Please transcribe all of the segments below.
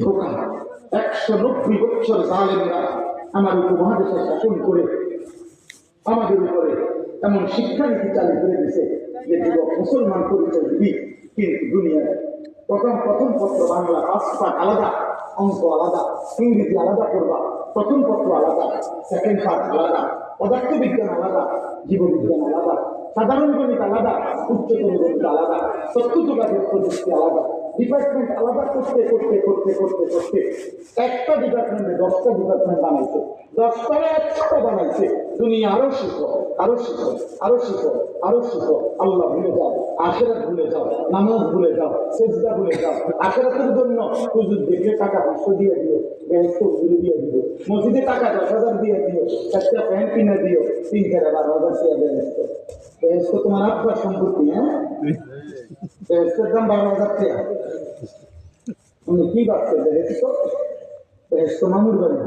ধোঁকা। 190 বছর জালেমরা আমার উপমহাদেশে শাসন করে আমাদের উপরে এমন শিক্ষানীতি চালু করে দিয়েছে যে যুবক মুসলমান পরিচয় দিবি, কিন্তু দুনিয়ায় প্রথম পত্র বাংলা 5 পাঠ আলাদা, অঙ্ক আলাদা, ইংরেজি আলাদা করবা, প্রথম পত্র আলাদা, সেকেন্ড পার্ট আলাদা, পদার্থবিজ্ঞান আলাদা, জীববিজ্ঞান আলাদা, সাধারণ গণিত আলাদা, উচ্চতর গণিত আলাদা, তথ্য যোগাযোগ প্রযুক্তি আলাদা, ডিপার্টমেন্ট আলাদা করতে করতে করতে করতে করতে একটা ডিপার্টমেন্টে 10টা ডিপার্টমেন্ট বানাইছে, 10টারে 100টা বানাইছে। দুনিয়া আরো শিখো, আরো শিখো, আরো শিখো, আরো শিখো। আল্লাহ ভুলে যাও, আখিরাত ভুলে যাও, নামাজ ভুলে যাও, সেজদা ভুলে যাও। আখিরাতের জন্য হুজুর দেখলে টাকা 500 দিয়ে দিও, বেহেশত ঘুরে দিয়ে দিও, মসজিদে টাকা 10,000 দিয়ে দিও, একটা প্যান্ট কিনে দিও, 3,000-12,000 টাকা বেহেশত। বেহেশত তোমার আব্বার সম্পত্তি। হ্যাঁ, বেহেশতের দাম 12,000 টাকা। তুমি কি ভাবছো? বেহেশত মামুর বাড়ি।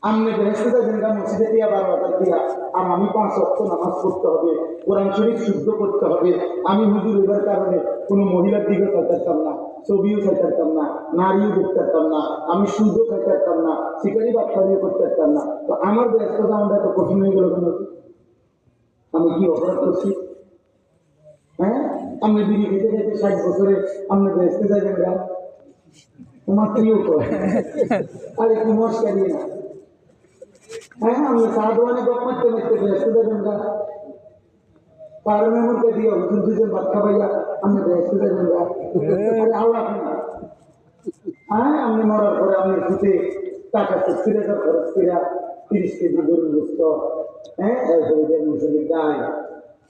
আমনে বেহেশতে যাবেন গা মসজিদে দিয়া 12,000 দিয়া, আর আমি 5 ওয়াক্ত নামাজ পড়তে হবে, কোরআন শরীফ শুদ্ধ করতে হবে। আমি হুজুর এবার কারণে কোনো মহিলার দিকে চাইতাম না, ছবিও চাইতাম না, নারীও দেখতাম না, আমি সুদও চাইতাম না, শিকারি বাচ্চারিও করতে পারতাম না। তো আমার ব্যস্ততা আমরা এত কঠিন হয়ে গেল কেন? আমি কি অপরাধ করছি? হ্যাঁ, আমি বিড়ি খেতে খেতে 60 বছরে আপনি বেহেশতে যাবেন গা, তোমার প্রিয় করে আরে কি মস্কারি না। হ্যাঁ, আমি সাধুয়ানে গপ মারতে মারতে বেহেশতে যাবেন গা, পার মেমুরকে দিয়ে হুজুর দুজন ভাত খাবাইয়া আপনি বেহেশতে যাবেন গা। আরে আল্লাহ না। হ্যাঁ, আপনি মরার পরে আপনি ফুটে টাকা 70,000 খরচ করিয়া 30 কেজি গরুর গোস্ত, হ্যাঁ, এরপরে মুসলি গায়ে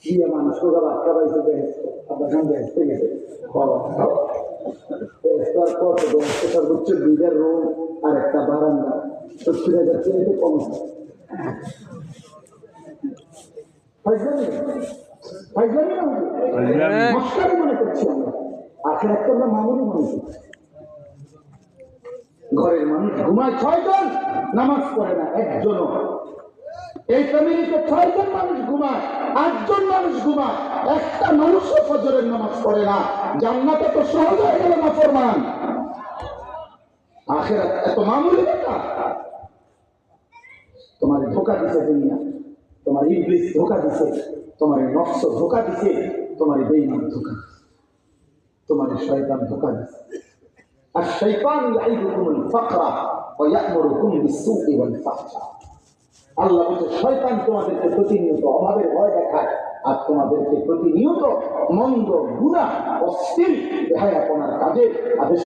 দিয়ে মানুষ কোকা ভাত খাবাইছে বেহেশত। আপনার সঙ্গে বেহেশতে গেছে বেহেশতার পর বেহেশতে সর্বোচ্চ 2টা রুম আর একটা বারান্দা, 70,000 চেয়ে কম। মস্কারি মনে করছি আমরা, আখিরাতকে আমরা মামুলি মনে করছি। ঘরের মানুষ ঘুমায় 6 জন, নামাজ পড়ে না একজনও। এই ফ্যামিলিতে 6 জন মানুষ ঘুমায়, 8 জন মানুষ ঘুমায়, একটা মানুষও ফজরের নামাজ পড়ে না। জান্নাতে তো সহজ হয়ে গেল না ফরমান, আখিরাত এত মামুলি ব্যাপার। তোমার ধোঁকা দিছে দুনিয়া, তোমার ইবলিস ধোঁকা দিছে, তোমার নফস ধোঁকা দিছে, তোমার বেঈমান ধোঁকা দিছে, তোমার শয়তান ধোঁকা দিছে। আর শয়তান ইয়াইদুকুমুল ফাকরা ওয়া ইয়া'মুরুকুম বিস-সু'i ওয়াল ফাহশা। আল্লাহ বলে শয়তান তোমাদেরকে প্রতিনিয়ত অভাবের ভয় দেখায়, আর তোমাদেরকে প্রতিনিয়ত মন্দ, গুনাহ, অশ্লীল, বেহায়াপনার কাজে আদেশ